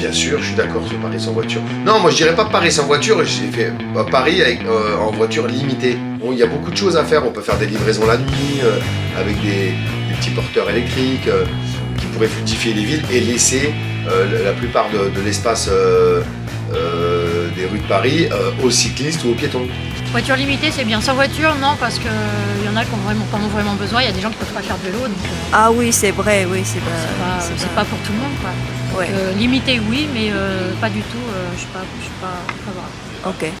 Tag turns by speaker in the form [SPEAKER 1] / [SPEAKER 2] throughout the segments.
[SPEAKER 1] Bien sûr, je suis d'accord sur Paris sans voiture. Non, moi je dirais pas Paris sans voiture, j'ai fait Paris avec, en voiture limitée. Bon, il y a beaucoup de choses à faire, on peut faire des livraisons la nuit, avec des petits porteurs électriques qui pourraient fluidifier les villes et laisser la plupart de l'espace des rues de Paris aux cyclistes ou aux piétons.
[SPEAKER 2] Voiture limitée, c'est bien. Sans voiture, non, parce qu'il y en a qui en ont vraiment besoin. Il y a des gens qui ne peuvent pas faire de vélo. Donc,
[SPEAKER 3] ah oui, c'est vrai, oui, c'est
[SPEAKER 2] pas pour tout le monde, quoi.
[SPEAKER 3] Ouais.
[SPEAKER 2] Limité, oui, mais pas du tout. Je suis pas favorable.
[SPEAKER 3] Ok.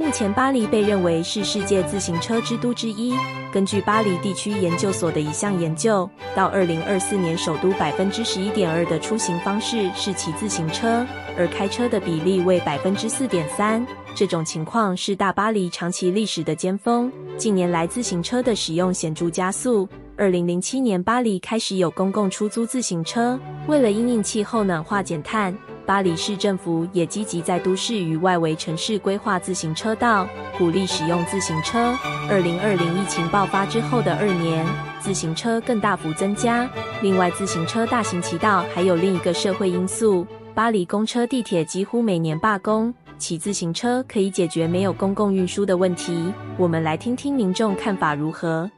[SPEAKER 4] 目前巴黎被认为是世界自行车之都之一。根据巴黎地区研究所的一项研究，到2024年，首都11.2%的出行方式是骑自行车，而开车的比例为4.3%。这种情况是大巴黎长期历史的尖峰。近年来，自行车的使用显著加速。2007年，巴黎开始有公共出租自行车。为了因应气候暖化减碳，巴黎市政府也积极在都市与外围城市规划自行车道，鼓励使用自行车。2020疫情爆发之后的2年，自行车更大幅增加。另外，自行车大行其道还有另一个社会因素：巴黎公车、地铁几乎每年罢工。骑自行车可以解决没有公共运输的问题。我们来听听民众看法如何。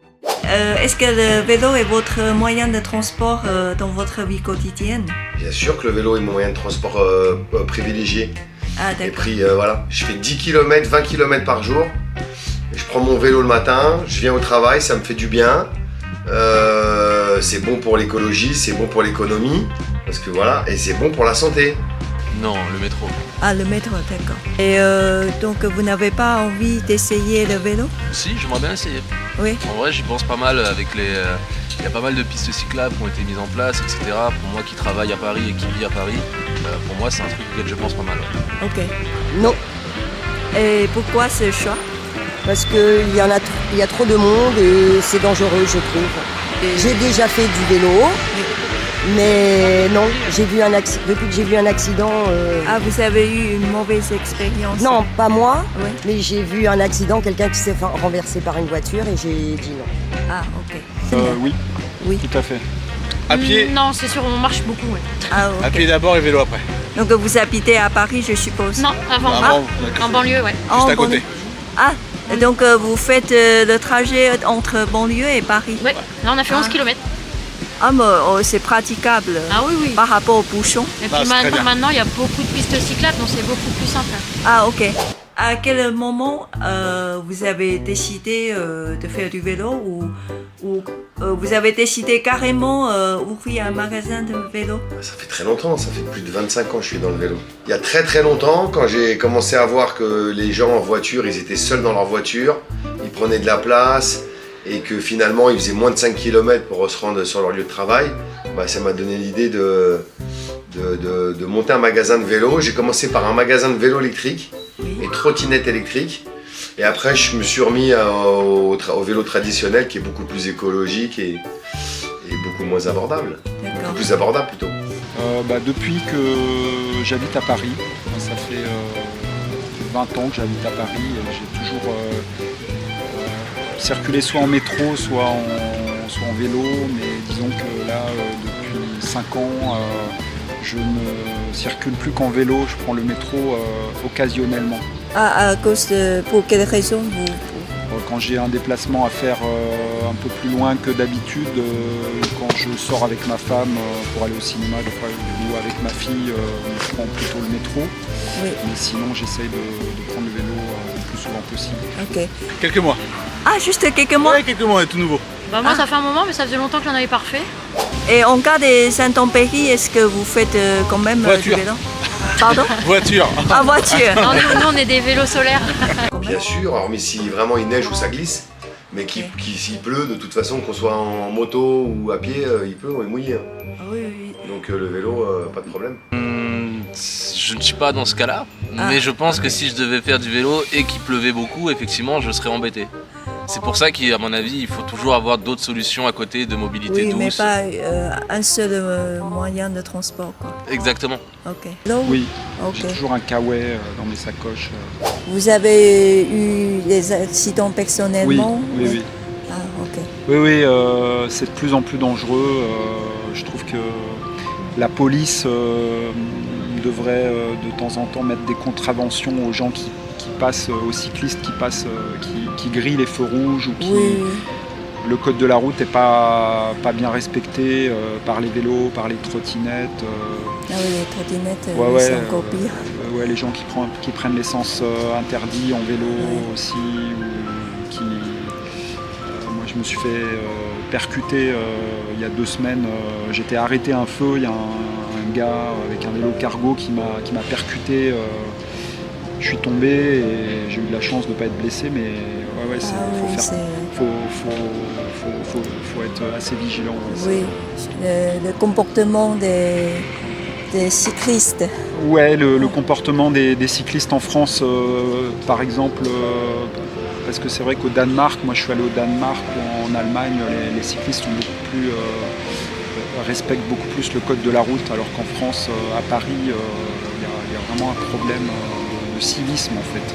[SPEAKER 3] Est-ce que le vélo est votre moyen de transport dans votre vie quotidienne?
[SPEAKER 1] Bien sûr que le vélo est mon moyen de transport privilégié.
[SPEAKER 3] Ah d'accord.
[SPEAKER 1] Et puis voilà, je fais 10 km, 20 km par jour. Je prends mon vélo le matin, je viens au travail, ça me fait du bien. C'est bon pour l'écologie, c'est bon pour l'économie. Parce que voilà, et c'est bon pour la santé.
[SPEAKER 5] Non, le métro.
[SPEAKER 3] Ah, le métro, d'accord. Et donc, vous n'avez pas envie d'essayer le vélo?
[SPEAKER 5] Si, j'aimerais bien essayer.
[SPEAKER 3] Oui.
[SPEAKER 5] En vrai, j'y pense pas mal avec les... Il y a pas mal de pistes cyclables qui ont été mises en place, etc. Pour moi qui travaille à Paris et qui vit à Paris, pour moi, c'est un truc auquel je pense pas mal. Ouais.
[SPEAKER 3] Ok.
[SPEAKER 6] Non,
[SPEAKER 3] Et pourquoi ce choix?
[SPEAKER 6] parce qu'il y a trop de monde et c'est dangereux, je trouve. J'ai déjà fait du vélo, mais non, depuis que j'ai vu un accident...
[SPEAKER 3] Ah, vous avez eu une mauvaise expérience?
[SPEAKER 6] Non, pas moi,
[SPEAKER 3] Oui.
[SPEAKER 6] mais j'ai vu un accident, quelqu'un qui s'est renversé par une voiture et j'ai dit non.
[SPEAKER 3] Ah, ok.
[SPEAKER 7] Oui.
[SPEAKER 3] Oui.
[SPEAKER 7] Tout à fait. À pied,
[SPEAKER 2] Non, c'est sûr, on marche beaucoup, ouais.
[SPEAKER 3] Ah, ok.
[SPEAKER 7] à pied d'abord et vélo après.
[SPEAKER 3] Donc, vous habitez à Paris, je suppose?
[SPEAKER 2] Non, avant.
[SPEAKER 7] Avant,
[SPEAKER 2] En banlieue, ouais.
[SPEAKER 3] En
[SPEAKER 7] juste à côté.
[SPEAKER 3] banlieue. Ah, donc vous faites le trajet entre banlieue et Paris?
[SPEAKER 2] Ouais. Là, on a fait 11
[SPEAKER 3] Ah.
[SPEAKER 2] km.
[SPEAKER 3] Ah, mais c'est praticable
[SPEAKER 2] Ah oui, oui.
[SPEAKER 3] par rapport aux bouchons.
[SPEAKER 2] Et
[SPEAKER 7] Ah,
[SPEAKER 2] puis
[SPEAKER 7] c'est très bien.
[SPEAKER 2] maintenant, il y a beaucoup de pistes cyclables, donc c'est beaucoup plus simple.
[SPEAKER 3] Ah, ok. À quel moment vous avez décidé de faire du vélo ou vous avez décidé carrément ouvrir un magasin de vélo?
[SPEAKER 1] Ça fait très longtemps, ça fait plus de 25 ans que je suis dans le vélo. Il y a très très longtemps, quand j'ai commencé à voir que les gens en voiture, ils étaient seuls dans leur voiture, ils prenaient de la place et que finalement ils faisaient moins de 5 km pour se rendre sur leur lieu de travail, bah, ça m'a donné l'idée de monter un magasin de vélo. J'ai commencé par un magasin de vélo électrique et trottinettes électriques. Et après, je me suis remis au vélo traditionnel qui est beaucoup plus écologique et beaucoup moins abordable. Beaucoup
[SPEAKER 3] D'accord.
[SPEAKER 1] plus abordable plutôt.
[SPEAKER 7] Depuis que j'habite à Paris, ça fait 20 ans que j'habite à Paris, et j'ai toujours circulé soit en métro, soit en vélo, mais disons que là, depuis 5 ans, je ne circule plus qu'en vélo, je prends le métro occasionnellement.
[SPEAKER 3] Ah, à cause de... Pour quelle raison
[SPEAKER 7] Quand j'ai un déplacement à faire un peu plus loin que d'habitude, quand je sors avec ma femme pour aller au cinéma, des fois, ou avec ma fille, on prend plutôt le métro.
[SPEAKER 3] Oui.
[SPEAKER 7] Mais sinon, j'essaye de prendre le vélo le plus souvent possible.
[SPEAKER 3] Ok.
[SPEAKER 7] Quelques mois.
[SPEAKER 3] Ah, juste quelques mois?
[SPEAKER 7] Ouais, quelques mois, tout nouveau.
[SPEAKER 2] Bah, moi,
[SPEAKER 3] Ah.
[SPEAKER 2] ça fait un moment, mais ça faisait longtemps que j'en avais pas refait.
[SPEAKER 3] Et en cas des intempéries, est-ce que vous faites quand même
[SPEAKER 7] Voiture.
[SPEAKER 3] du vélo? Pardon?
[SPEAKER 7] Voiture.
[SPEAKER 3] Ah, voiture.
[SPEAKER 2] Non, nous, on est des vélos solaires.
[SPEAKER 1] Bien sûr, hormis si vraiment il neige ou ça glisse, mais s'il pleut, de toute façon, qu'on soit en moto ou à pied, il pleut, on est mouillé. Hein.
[SPEAKER 3] Ah, oui, oui.
[SPEAKER 1] Donc le vélo, pas de problème.
[SPEAKER 5] Je ne suis pas dans ce cas-là,
[SPEAKER 3] Ah.
[SPEAKER 5] mais je pense que si je devais faire du vélo et qu'il pleuvait beaucoup, effectivement, je serais embêté. C'est pour ça qu'à mon avis, il faut toujours avoir d'autres solutions à côté de mobilité
[SPEAKER 3] Oui, mais
[SPEAKER 5] douce.
[SPEAKER 3] pas un seul moyen de transport, quoi.
[SPEAKER 5] Exactement.
[SPEAKER 3] Ok. Donc,
[SPEAKER 7] Oui,
[SPEAKER 3] ok.
[SPEAKER 7] j'ai toujours un kawaii dans mes sacoches.
[SPEAKER 3] Vous avez eu des accidents
[SPEAKER 7] Oui,
[SPEAKER 3] personnellement?
[SPEAKER 7] oui, oui.
[SPEAKER 3] Ah, ok.
[SPEAKER 7] Oui, oui, c'est de plus en plus dangereux. Je trouve que la police devrait de temps en temps mettre des contraventions aux gens qui passent, aux cyclistes qui passent, qui grillent les feux rouges ou qui...
[SPEAKER 3] Oui,
[SPEAKER 7] Le code de la route n'est pas bien respecté par les vélos, par les trottinettes.
[SPEAKER 3] Ah oui, les trottinettes,
[SPEAKER 7] Ouais,
[SPEAKER 3] c'est
[SPEAKER 7] ouais,
[SPEAKER 3] encore pire.
[SPEAKER 7] Ouais, les gens qui prennent l'essence interdit en vélo
[SPEAKER 3] Ouais.
[SPEAKER 7] aussi, ou qui... moi je me suis fait percuter il y a 2 semaines. J'étais arrêté à un feu, il y a un gars avec un vélo cargo qui m'a percuté. Je suis tombé et j'ai eu de la chance de ne pas être blessé, mais ouais, faut être assez vigilant.
[SPEAKER 3] Oui, le comportement des cyclistes.
[SPEAKER 7] Ouais, le comportement des cyclistes en France, par exemple, parce que c'est vrai qu'au Danemark, moi je suis allé au Danemark ou en Allemagne, les cyclistes sont beaucoup plus, respectent beaucoup plus le code de la route, alors qu'en France, à Paris, il y a vraiment un problème de civisme en fait.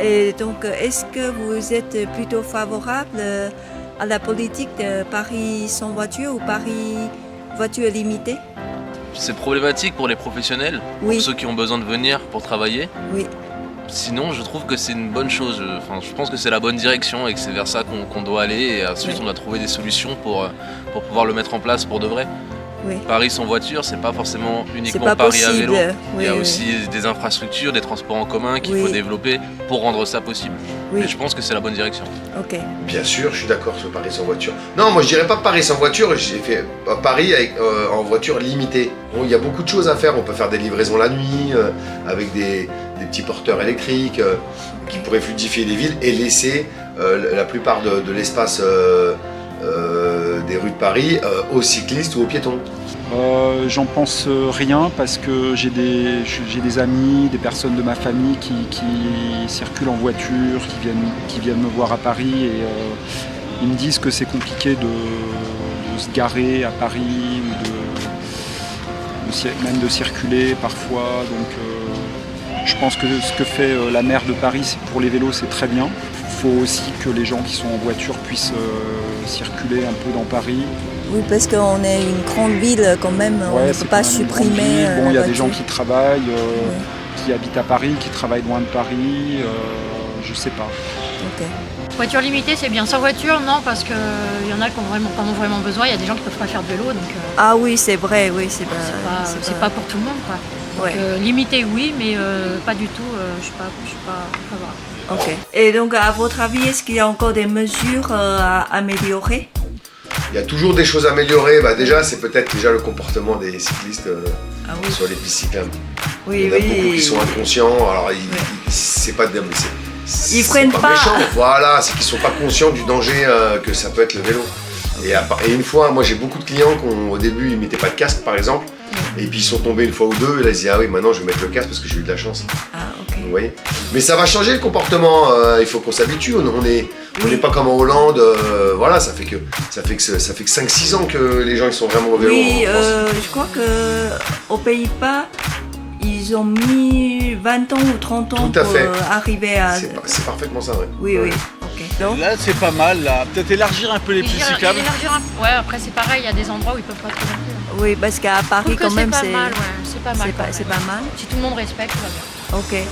[SPEAKER 3] Et donc, est-ce que vous êtes plutôt favorable à la politique de Paris sans voiture ou Paris voiture limitée?
[SPEAKER 5] C'est problématique pour les professionnels,
[SPEAKER 3] Oui.
[SPEAKER 5] pour ceux qui ont besoin de venir pour travailler.
[SPEAKER 3] Oui,
[SPEAKER 5] Sinon, je trouve que c'est une bonne chose. Enfin, je pense que c'est la bonne direction et que c'est vers ça qu'on doit aller. Et ensuite,
[SPEAKER 3] Oui.
[SPEAKER 5] on doit trouver des solutions pour pouvoir le mettre en place pour de vrai.
[SPEAKER 3] oui.
[SPEAKER 5] Paris sans voiture, c'est pas forcément
[SPEAKER 3] C'est
[SPEAKER 5] uniquement
[SPEAKER 3] pas
[SPEAKER 5] Paris à
[SPEAKER 3] possible.
[SPEAKER 5] vélo.
[SPEAKER 3] Oui,
[SPEAKER 5] Il y a
[SPEAKER 3] oui.
[SPEAKER 5] aussi des infrastructures, des transports en commun qu'il
[SPEAKER 3] Oui.
[SPEAKER 5] faut développer pour rendre ça possible.
[SPEAKER 3] Oui.
[SPEAKER 5] Et je pense que c'est la bonne direction.
[SPEAKER 3] Ok.
[SPEAKER 1] Bien sûr, je suis d'accord sur Paris sans voiture. Non, moi je dirais pas Paris sans voiture, j'ai fait Paris en voiture limitée. Bon, il y a beaucoup de choses à faire, on peut faire des livraisons la nuit, avec des petits porteurs électriques qui pourraient fluidifier les villes et laisser la plupart de l'espace des rues de Paris aux cyclistes ou aux piétons.
[SPEAKER 7] J'en pense rien parce que j'ai des amis, des personnes de ma famille qui circulent en voiture, qui viennent me voir à Paris et ils me disent que c'est compliqué de se garer à Paris ou même de circuler parfois. Donc je pense que ce que fait la maire de Paris pour les vélos, c'est très bien. Il faut aussi que les gens qui sont en voiture puissent circuler un peu dans Paris.
[SPEAKER 3] Oui, parce qu'on est une grande ville quand même, on
[SPEAKER 7] Ouais,
[SPEAKER 3] ne
[SPEAKER 7] c'est
[SPEAKER 3] peut pas
[SPEAKER 7] quand même une grande
[SPEAKER 3] supprimer
[SPEAKER 7] ville. Bon, il y
[SPEAKER 3] la
[SPEAKER 7] a des gens
[SPEAKER 3] voiture.
[SPEAKER 7] qui travaillent, qui habitent à Paris, qui travaillent loin de Paris, je sais pas.
[SPEAKER 3] Ok.
[SPEAKER 2] Voiture limitée, c'est bien. Sans voiture, non, parce qu'il y en a qui en ont vraiment besoin. Il y a des gens qui peuvent pas faire de vélo, donc
[SPEAKER 3] Ah oui, c'est vrai, oui, c'est
[SPEAKER 2] c'est pas pour tout le monde, quoi.
[SPEAKER 3] Ouais.
[SPEAKER 2] Donc, limité, oui, mais pas du tout. Je suis pas favorable.
[SPEAKER 3] Ok. Et donc, à votre avis, est-ce qu'il y a encore des mesures à améliorer?
[SPEAKER 1] Il y a toujours des choses à améliorer. Bah, déjà, c'est peut-être déjà le comportement des cyclistes
[SPEAKER 3] Ah oui.
[SPEAKER 1] sur les pistes cyclables.
[SPEAKER 3] Oui,
[SPEAKER 1] Il y en a beaucoup qui sont inconscients. Alors, c'est pas de...
[SPEAKER 3] Ils freinent pas.
[SPEAKER 1] Méchant. Voilà, c'est qu'ils sont pas conscients du danger que ça peut être le vélo. Et une fois, moi j'ai beaucoup de clients qui au début ils mettaient pas de casque par exemple, et puis ils sont tombés une fois ou deux, et là ils disaient ah oui maintenant je vais mettre le casque parce que j'ai eu de la chance.
[SPEAKER 3] Ah, ok.
[SPEAKER 1] Vous voyez. Mais ça va changer le comportement, il faut qu'on s'habitue, on n'est pas comme en Hollande, voilà, ça fait que 5-6 ans que les gens ils sont vraiment au vélo
[SPEAKER 3] Oui,
[SPEAKER 1] en France.
[SPEAKER 3] je crois qu'aux Pays-Bas, ils ont mis 20 ans ou 30 ans
[SPEAKER 1] Tout à
[SPEAKER 3] pour
[SPEAKER 1] fait.
[SPEAKER 3] arriver à...
[SPEAKER 1] C'est parfaitement ça, ouais.
[SPEAKER 3] Oui, oui, ok. Donc,
[SPEAKER 8] Là, c'est pas mal, là. Peut-être élargir un peu les pistes cyclables.
[SPEAKER 2] Ouais, après c'est pareil, il y a des endroits où ils peuvent pas trop non plus.
[SPEAKER 3] oui, parce qu'à
[SPEAKER 2] Je
[SPEAKER 3] Paris,
[SPEAKER 2] trouve que
[SPEAKER 3] quand même,
[SPEAKER 2] c'est pas mal, ouais. C'est pas mal.
[SPEAKER 3] c'est pas mal.
[SPEAKER 2] Si tout le monde respecte, ça va bien.
[SPEAKER 3] Ok.